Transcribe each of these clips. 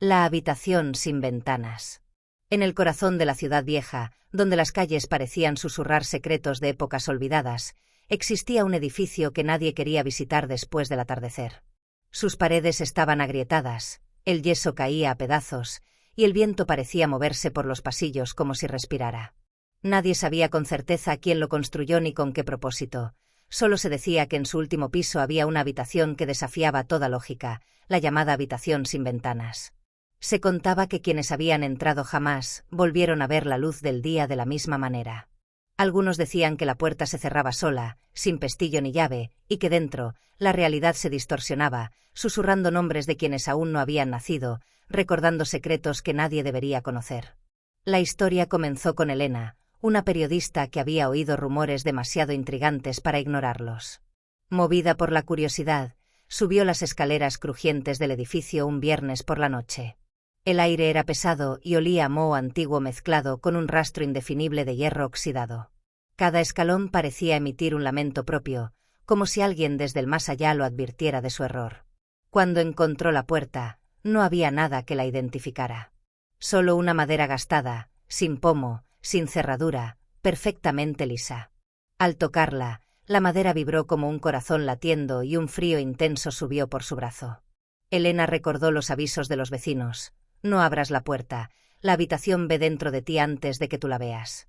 La habitación sin ventanas. En el corazón de la ciudad vieja, donde las calles parecían susurrar secretos de épocas olvidadas, existía un edificio que nadie quería visitar después del atardecer. Sus paredes estaban agrietadas, el yeso caía a pedazos, y el viento parecía moverse por los pasillos como si respirara. Nadie sabía con certeza quién lo construyó ni con qué propósito. Solo se decía que en su último piso había una habitación que desafiaba toda lógica, la llamada habitación sin ventanas. Se contaba que quienes habían entrado jamás volvieron a ver la luz del día de la misma manera. Algunos decían que la puerta se cerraba sola, sin pestillo ni llave, y que dentro, la realidad se distorsionaba, susurrando nombres de quienes aún no habían nacido, recordando secretos que nadie debería conocer. La historia comenzó con Elena, una periodista que había oído rumores demasiado intrigantes para ignorarlos. Movida por la curiosidad, subió las escaleras crujientes del edificio un viernes por la noche. El aire era pesado y olía a moho antiguo mezclado con un rastro indefinible de hierro oxidado. Cada escalón parecía emitir un lamento propio, como si alguien desde el más allá lo advirtiera de su error. Cuando encontró la puerta, no había nada que la identificara. Solo una madera gastada, sin pomo, sin cerradura, perfectamente lisa. Al tocarla, la madera vibró como un corazón latiendo y un frío intenso subió por su brazo. Elena recordó los avisos de los vecinos. No abras la puerta, la habitación ve dentro de ti antes de que tú la veas.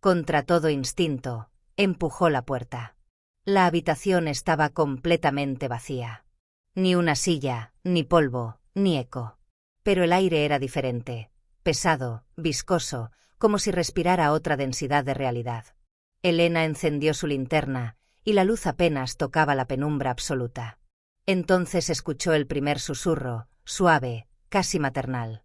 Contra todo instinto, empujó la puerta. La habitación estaba completamente vacía. Ni una silla, ni polvo, ni eco. Pero el aire era diferente, pesado, viscoso, como si respirara otra densidad de realidad. Elena encendió su linterna, y la luz apenas tocaba la penumbra absoluta. Entonces escuchó el primer susurro, suave, casi maternal.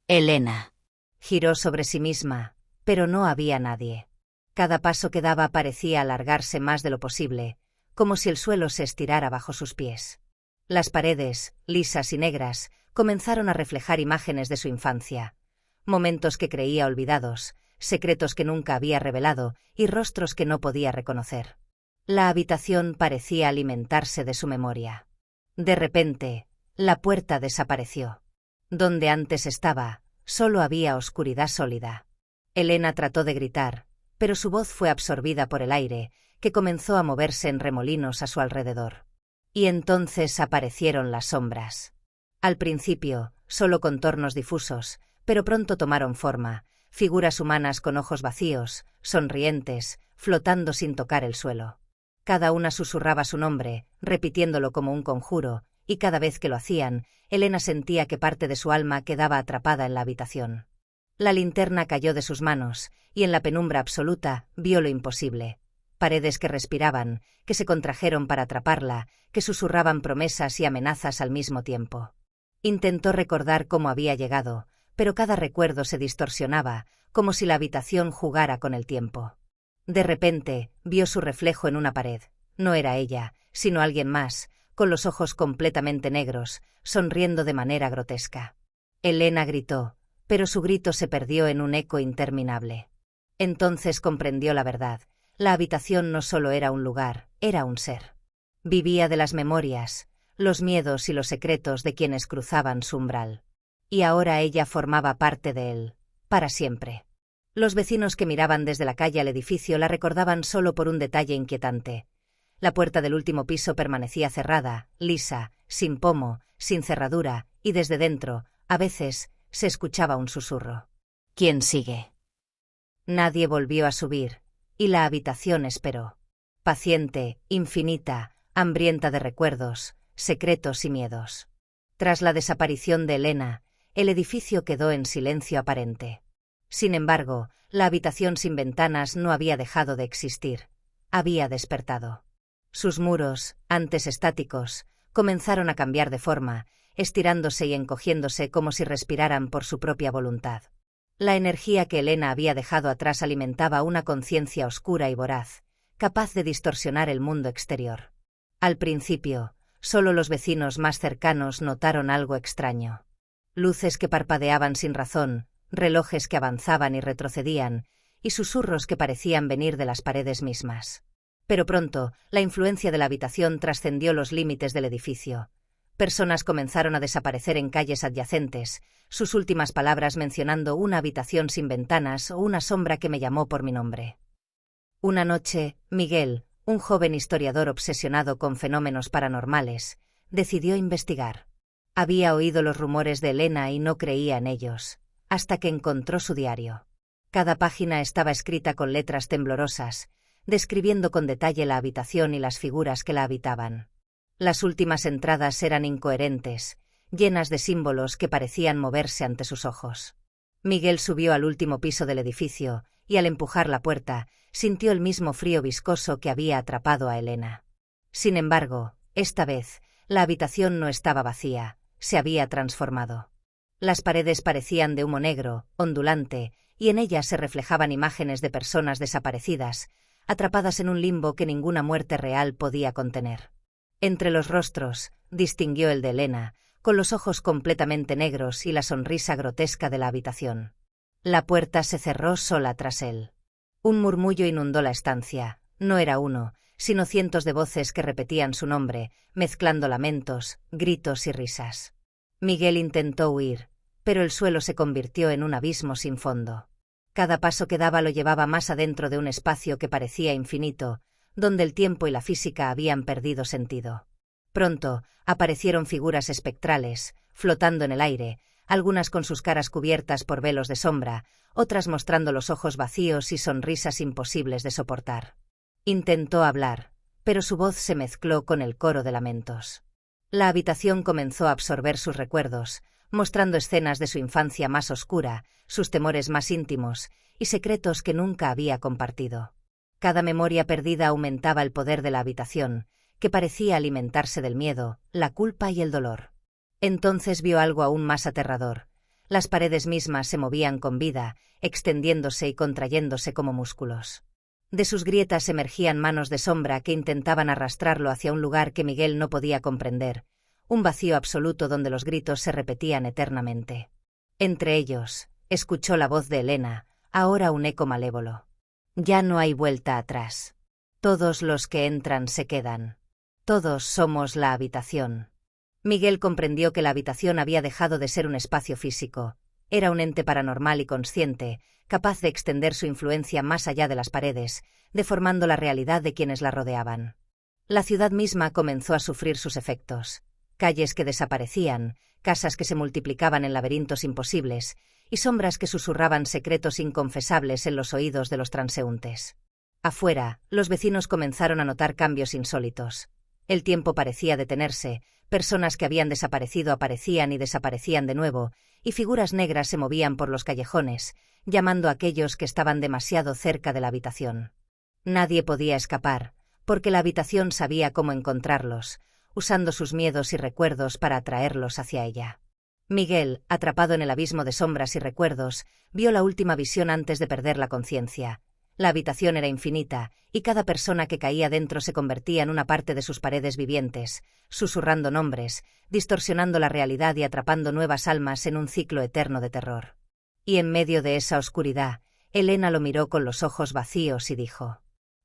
«Elena». Giró sobre sí misma, pero no había nadie. Cada paso que daba parecía alargarse más de lo posible, como si el suelo se estirara bajo sus pies. Las paredes, lisas y negras, comenzaron a reflejar imágenes de su infancia. Momentos que creía olvidados, secretos que nunca había revelado y rostros que no podía reconocer. La habitación parecía alimentarse de su memoria. De repente, la puerta desapareció. Donde antes estaba, solo había oscuridad sólida. Elena trató de gritar, pero su voz fue absorbida por el aire, que comenzó a moverse en remolinos a su alrededor. Y entonces aparecieron las sombras. Al principio, solo contornos difusos, pero pronto tomaron forma, figuras humanas con ojos vacíos, sonrientes, flotando sin tocar el suelo. Cada una susurraba su nombre, repitiéndolo como un conjuro, y cada vez que lo hacían, Elena sentía que parte de su alma quedaba atrapada en la habitación. La linterna cayó de sus manos, y en la penumbra absoluta vio lo imposible. Paredes que respiraban, que se contrajeron para atraparla, que susurraban promesas y amenazas al mismo tiempo. Intentó recordar cómo había llegado, pero cada recuerdo se distorsionaba, como si la habitación jugara con el tiempo. De repente, vio su reflejo en una pared. No era ella, sino alguien más, con los ojos completamente negros, sonriendo de manera grotesca. Elena gritó, pero su grito se perdió en un eco interminable. Entonces comprendió la verdad. La habitación no solo era un lugar, era un ser. Vivía de las memorias, los miedos y los secretos de quienes cruzaban su umbral. Y ahora ella formaba parte de él, para siempre. Los vecinos que miraban desde la calle al edificio la recordaban solo por un detalle inquietante. La puerta del último piso permanecía cerrada, lisa, sin pomo, sin cerradura, y desde dentro, a veces, se escuchaba un susurro. ¿Quién sigue? Nadie volvió a subir, y la habitación esperó. Paciente, infinita, hambrienta de recuerdos, secretos y miedos. Tras la desaparición de Elena, el edificio quedó en silencio aparente. Sin embargo, la habitación sin ventanas no había dejado de existir. Había despertado. Sus muros, antes estáticos, comenzaron a cambiar de forma, estirándose y encogiéndose como si respiraran por su propia voluntad. La energía que Elena había dejado atrás alimentaba una conciencia oscura y voraz, capaz de distorsionar el mundo exterior. Al principio, solo los vecinos más cercanos notaron algo extraño. Luces que parpadeaban sin razón, relojes que avanzaban y retrocedían, y susurros que parecían venir de las paredes mismas. Pero pronto, la influencia de la habitación trascendió los límites del edificio. Personas comenzaron a desaparecer en calles adyacentes, sus últimas palabras mencionando una habitación sin ventanas o una sombra que me llamó por mi nombre. Una noche, Miguel, un joven historiador obsesionado con fenómenos paranormales, decidió investigar. Había oído los rumores de Elena y no creía en ellos, hasta que encontró su diario. Cada página estaba escrita con letras temblorosas, describiendo con detalle la habitación y las figuras que la habitaban. Las últimas entradas eran incoherentes, llenas de símbolos que parecían moverse ante sus ojos. Miguel subió al último piso del edificio, y al empujar la puerta, sintió el mismo frío viscoso que había atrapado a Elena. Sin embargo, esta vez, la habitación no estaba vacía, se había transformado. Las paredes parecían de humo negro, ondulante, y en ellas se reflejaban imágenes de personas desaparecidas, atrapadas en un limbo que ninguna muerte real podía contener. Entre los rostros, distinguió el de Elena, con los ojos completamente negros y la sonrisa grotesca de la habitación. La puerta se cerró sola tras él. Un murmullo inundó la estancia, no era uno, sino cientos de voces que repetían su nombre, mezclando lamentos, gritos y risas. Miguel intentó huir, pero el suelo se convirtió en un abismo sin fondo. Cada paso que daba lo llevaba más adentro de un espacio que parecía infinito, donde el tiempo y la física habían perdido sentido. Pronto, aparecieron figuras espectrales, flotando en el aire, algunas con sus caras cubiertas por velos de sombra, otras mostrando los ojos vacíos y sonrisas imposibles de soportar. Intentó hablar, pero su voz se mezcló con el coro de lamentos. La habitación comenzó a absorber sus recuerdos, mostrando escenas de su infancia más oscura, sus temores más íntimos, y secretos que nunca había compartido. Cada memoria perdida aumentaba el poder de la habitación, que parecía alimentarse del miedo, la culpa y el dolor. Entonces vio algo aún más aterrador. Las paredes mismas se movían con vida, extendiéndose y contrayéndose como músculos. De sus grietas emergían manos de sombra que intentaban arrastrarlo hacia un lugar que Miguel no podía comprender, un vacío absoluto donde los gritos se repetían eternamente. Entre ellos, escuchó la voz de Elena, ahora un eco malévolo. Ya no hay vuelta atrás. Todos los que entran se quedan. Todos somos la habitación. Miguel comprendió que la habitación había dejado de ser un espacio físico. Era un ente paranormal y consciente, capaz de extender su influencia más allá de las paredes, deformando la realidad de quienes la rodeaban. La ciudad misma comenzó a sufrir sus efectos. Calles que desaparecían, casas que se multiplicaban en laberintos imposibles, y sombras que susurraban secretos inconfesables en los oídos de los transeúntes. Afuera, los vecinos comenzaron a notar cambios insólitos. El tiempo parecía detenerse, personas que habían desaparecido aparecían y desaparecían de nuevo, y figuras negras se movían por los callejones, llamando a aquellos que estaban demasiado cerca de la habitación. Nadie podía escapar, porque la habitación sabía cómo encontrarlos, usando sus miedos y recuerdos para atraerlos hacia ella. Miguel, atrapado en el abismo de sombras y recuerdos, vio la última visión antes de perder la conciencia. La habitación era infinita, y cada persona que caía dentro se convertía en una parte de sus paredes vivientes, susurrando nombres, distorsionando la realidad y atrapando nuevas almas en un ciclo eterno de terror. Y en medio de esa oscuridad, Elena lo miró con los ojos vacíos y dijo: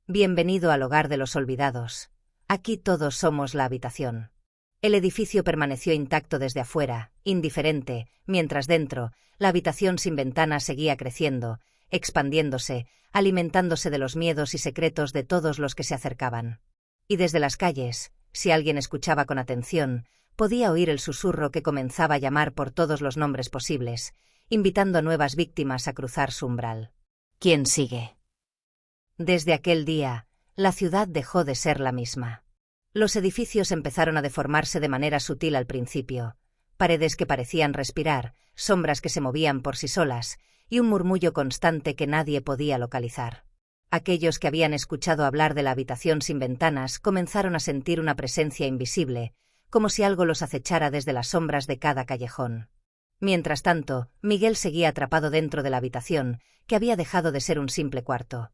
«Bienvenido al hogar de los olvidados. Aquí todos somos la habitación». El edificio permaneció intacto desde afuera, indiferente, mientras dentro, la habitación sin ventanas seguía creciendo, expandiéndose, alimentándose de los miedos y secretos de todos los que se acercaban. Y desde las calles, si alguien escuchaba con atención, podía oír el susurro que comenzaba a llamar por todos los nombres posibles, invitando a nuevas víctimas a cruzar su umbral. ¿Quién sigue? Desde aquel día, la ciudad dejó de ser la misma. Los edificios empezaron a deformarse de manera sutil al principio, paredes que parecían respirar, sombras que se movían por sí solas, y un murmullo constante que nadie podía localizar. Aquellos que habían escuchado hablar de la habitación sin ventanas comenzaron a sentir una presencia invisible, como si algo los acechara desde las sombras de cada callejón. Mientras tanto, Miguel seguía atrapado dentro de la habitación, que había dejado de ser un simple cuarto.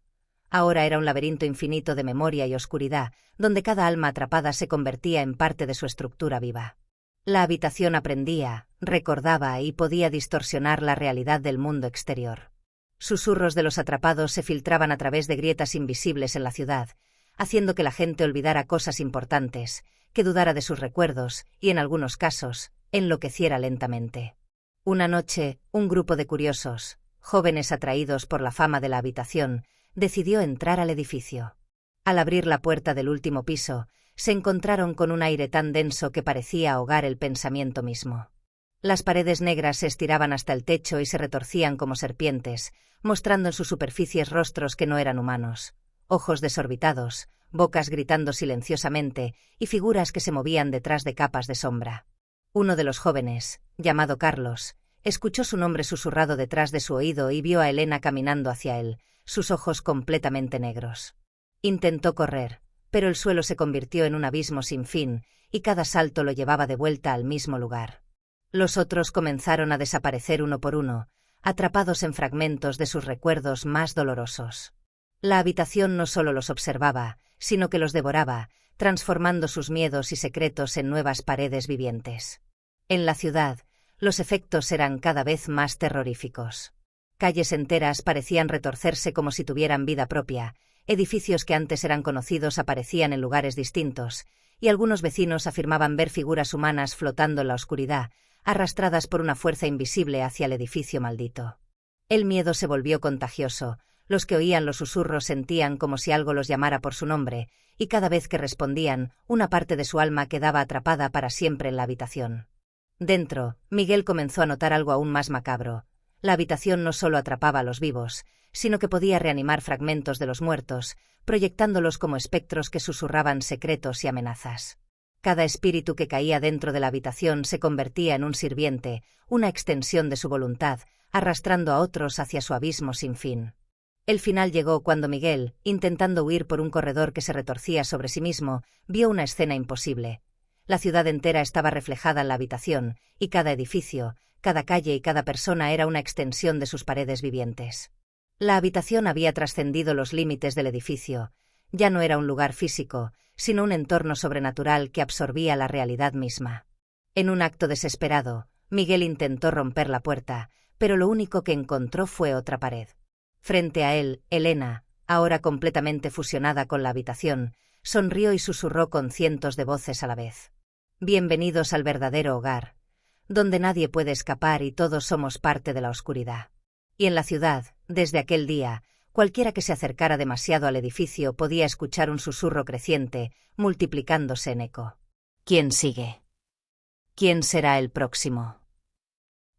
Ahora era un laberinto infinito de memoria y oscuridad, donde cada alma atrapada se convertía en parte de su estructura viva. La habitación aprendía, recordaba y podía distorsionar la realidad del mundo exterior. Susurros de los atrapados se filtraban a través de grietas invisibles en la ciudad, haciendo que la gente olvidara cosas importantes, que dudara de sus recuerdos y, en algunos casos, enloqueciera lentamente. Una noche, un grupo de curiosos, jóvenes atraídos por la fama de la habitación, decidió entrar al edificio. Al abrir la puerta del último piso, se encontraron con un aire tan denso que parecía ahogar el pensamiento mismo. Las paredes negras se estiraban hasta el techo y se retorcían como serpientes, mostrando en sus superficies rostros que no eran humanos, ojos desorbitados, bocas gritando silenciosamente y figuras que se movían detrás de capas de sombra. Uno de los jóvenes, llamado Carlos, escuchó su nombre susurrado detrás de su oído y vio a Elena caminando hacia él, sus ojos completamente negros. Intentó correr, pero el suelo se convirtió en un abismo sin fin, y cada salto lo llevaba de vuelta al mismo lugar. Los otros comenzaron a desaparecer uno por uno, atrapados en fragmentos de sus recuerdos más dolorosos. La habitación no solo los observaba, sino que los devoraba, transformando sus miedos y secretos en nuevas paredes vivientes. En la ciudad, los efectos eran cada vez más terroríficos. Calles enteras parecían retorcerse como si tuvieran vida propia, edificios que antes eran conocidos aparecían en lugares distintos, y algunos vecinos afirmaban ver figuras humanas flotando en la oscuridad, arrastradas por una fuerza invisible hacia el edificio maldito. El miedo se volvió contagioso, los que oían los susurros sentían como si algo los llamara por su nombre, y cada vez que respondían, una parte de su alma quedaba atrapada para siempre en la habitación. Dentro, Miguel comenzó a notar algo aún más macabro. La habitación no solo atrapaba a los vivos, sino que podía reanimar fragmentos de los muertos, proyectándolos como espectros que susurraban secretos y amenazas. Cada espíritu que caía dentro de la habitación se convertía en un sirviente, una extensión de su voluntad, arrastrando a otros hacia su abismo sin fin. El final llegó cuando Miguel, intentando huir por un corredor que se retorcía sobre sí mismo, vio una escena imposible. La ciudad entera estaba reflejada en la habitación, y cada edificio, cada calle y cada persona era una extensión de sus paredes vivientes. La habitación había trascendido los límites del edificio. Ya no era un lugar físico, sino un entorno sobrenatural que absorbía la realidad misma. En un acto desesperado, Miguel intentó romper la puerta, pero lo único que encontró fue otra pared. Frente a él, Elena, ahora completamente fusionada con la habitación, sonrió y susurró con cientos de voces a la vez. Bienvenidos al verdadero hogar, donde nadie puede escapar y todos somos parte de la oscuridad. Y en la ciudad, desde aquel día, cualquiera que se acercara demasiado al edificio podía escuchar un susurro creciente, multiplicándose en eco. ¿Quién sigue? ¿Quién será el próximo?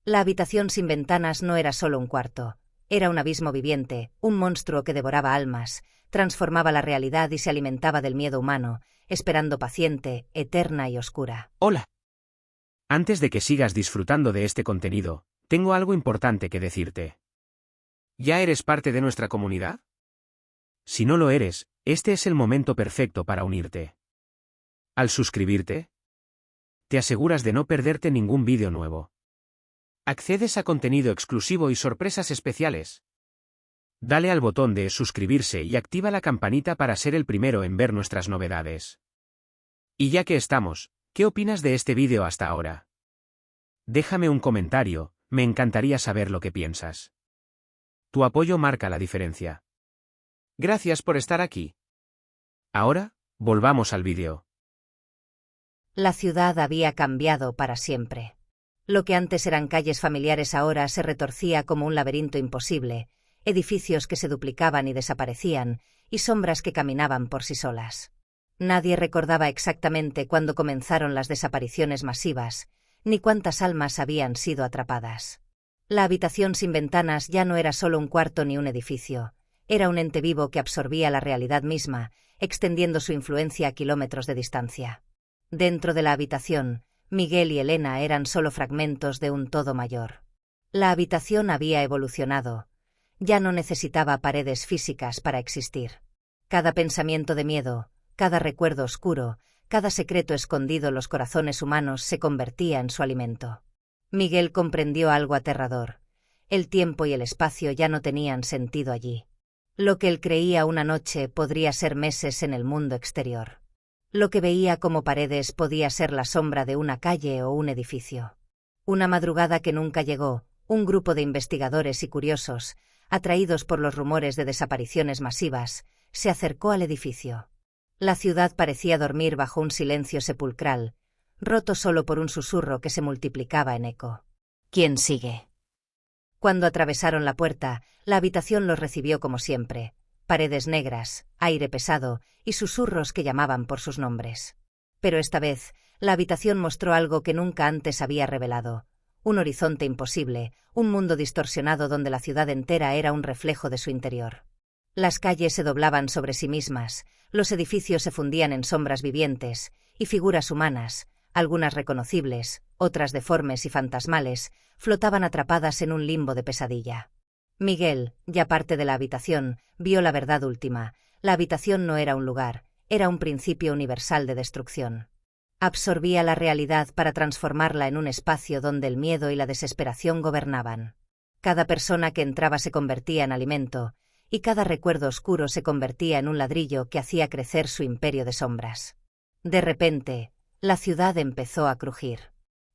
La habitación sin ventanas no era solo un cuarto. Era un abismo viviente, un monstruo que devoraba almas, transformaba la realidad y se alimentaba del miedo humano, esperando paciente, eterna y oscura. Hola. Antes de que sigas disfrutando de este contenido, tengo algo importante que decirte. ¿Ya eres parte de nuestra comunidad? Si no lo eres, este es el momento perfecto para unirte. Al suscribirte, te aseguras de no perderte ningún vídeo nuevo. Accedes a contenido exclusivo y sorpresas especiales. Dale al botón de suscribirse y activa la campanita para ser el primero en ver nuestras novedades. Y ya que estamos, ¿qué opinas de este vídeo hasta ahora? Déjame un comentario, me encantaría saber lo que piensas. Tu apoyo marca la diferencia. Gracias por estar aquí. Ahora, volvamos al vídeo. La ciudad había cambiado para siempre. Lo que antes eran calles familiares ahora se retorcía como un laberinto imposible, edificios que se duplicaban y desaparecían, y sombras que caminaban por sí solas. Nadie recordaba exactamente cuándo comenzaron las desapariciones masivas, ni cuántas almas habían sido atrapadas. La habitación sin ventanas ya no era solo un cuarto ni un edificio, era un ente vivo que absorbía la realidad misma, extendiendo su influencia a kilómetros de distancia. Dentro de la habitación, Miguel y Elena eran solo fragmentos de un todo mayor. La habitación había evolucionado. Ya no necesitaba paredes físicas para existir. Cada pensamiento de miedo, cada recuerdo oscuro, cada secreto escondido en los corazones humanos se convertía en su alimento. Miguel comprendió algo aterrador. El tiempo y el espacio ya no tenían sentido allí. Lo que él creía una noche podría ser meses en el mundo exterior. Lo que veía como paredes podía ser la sombra de una calle o un edificio. Una madrugada que nunca llegó, un grupo de investigadores y curiosos, atraídos por los rumores de desapariciones masivas, se acercó al edificio. La ciudad parecía dormir bajo un silencio sepulcral, roto solo por un susurro que se multiplicaba en eco. ¿Quién sigue? Cuando atravesaron la puerta, la habitación los recibió como siempre: paredes negras, aire pesado y susurros que llamaban por sus nombres. Pero esta vez, la habitación mostró algo que nunca antes había revelado: un horizonte imposible, un mundo distorsionado donde la ciudad entera era un reflejo de su interior. Las calles se doblaban sobre sí mismas, los edificios se fundían en sombras vivientes, y figuras humanas, algunas reconocibles, otras deformes y fantasmales, flotaban atrapadas en un limbo de pesadilla. Miguel, ya parte de la habitación, vio la verdad última: la habitación no era un lugar, era un principio universal de destrucción. Absorbía la realidad para transformarla en un espacio donde el miedo y la desesperación gobernaban. Cada persona que entraba se convertía en alimento, y cada recuerdo oscuro se convertía en un ladrillo que hacía crecer su imperio de sombras. De repente, la ciudad empezó a crujir.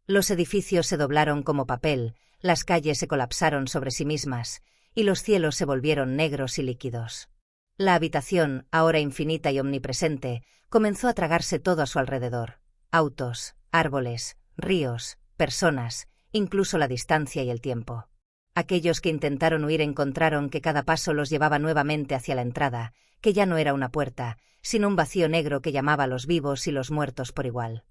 Los edificios se doblaron como papel, las calles se colapsaron sobre sí mismas, y los cielos se volvieron negros y líquidos. La habitación, ahora infinita y omnipresente, comenzó a tragarse todo a su alrededor: autos, árboles, ríos, personas, incluso la distancia y el tiempo. Aquellos que intentaron huir encontraron que cada paso los llevaba nuevamente hacia la entrada, que ya no era una puerta, sino un vacío negro que llamaba a los vivos y los muertos por igual.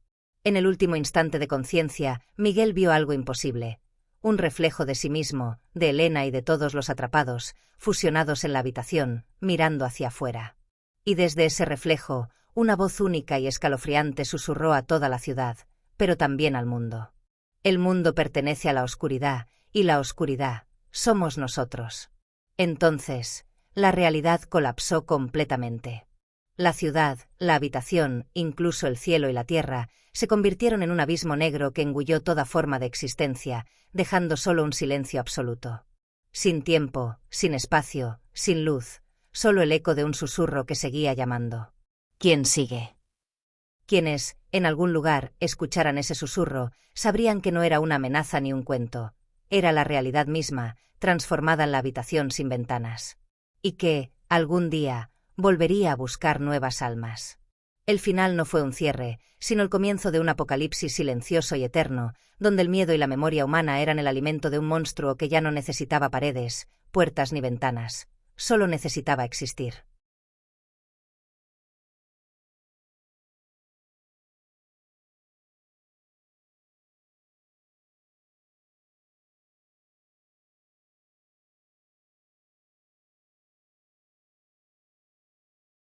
En el último instante de conciencia, Miguel vio algo imposible: un reflejo de sí mismo, de Elena y de todos los atrapados, fusionados en la habitación, mirando hacia afuera. Y desde ese reflejo, una voz única y escalofriante susurró a toda la ciudad, pero también al mundo: el mundo pertenece a la oscuridad, y la oscuridad somos nosotros. Entonces, la realidad colapsó completamente. La ciudad, la habitación, incluso el cielo y la tierra, se convirtieron en un abismo negro que engulló toda forma de existencia, dejando solo un silencio absoluto. Sin tiempo, sin espacio, sin luz, solo el eco de un susurro que seguía llamando. ¿Quién sigue? Quienes, en algún lugar, escucharan ese susurro, sabrían que no era una amenaza ni un cuento. Era la realidad misma, transformada en la habitación sin ventanas. Y que, algún día, volvería a buscar nuevas almas. El final no fue un cierre, sino el comienzo de un apocalipsis silencioso y eterno, donde el miedo y la memoria humana eran el alimento de un monstruo que ya no necesitaba paredes, puertas ni ventanas, solo necesitaba existir.